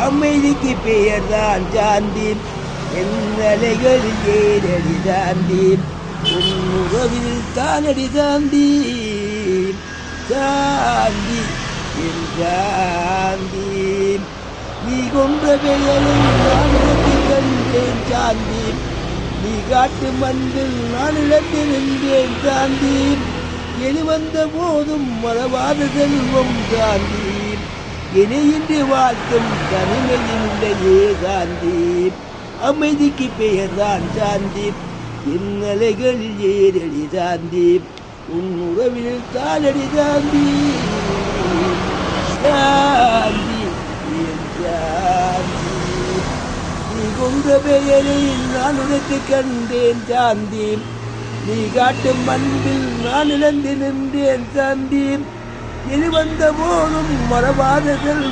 அமைதிக்கு பெயர்தான் சாந்தி, எங்களைகளில் ஏறடி சாந்தி, உன்னுறவில் தானடி சாந்தி, சாந்தி என் சாந்தி. நீ கொன்ற பெயரை நான் கண்டேன் சாந்தி, நீ காட்டு மண்ணில் நான் இழந்திருந்தேன் சாந்தி, எது வந்த போதும் மறவாத செல்வம் சாந்தி, இணையின்றி வாழ்த்தும் தனிமையில்லையே சாந்தி. அமைதிக்கு பெயர்தான் சாந்தி, எங்களைகளில் ஏறடி சாந்தி, உன் உறவில் தானடி சாந்தி, சாந்தி என் சாந்தி. நீ கொன்ற பெயரை நான் உனக்கு கண்டேன் சாந்தி, நீ காட்டும் மண்பில் நான் இழந்து நின்றேன் சாந்தி, எது வந்த போதும் மறவாத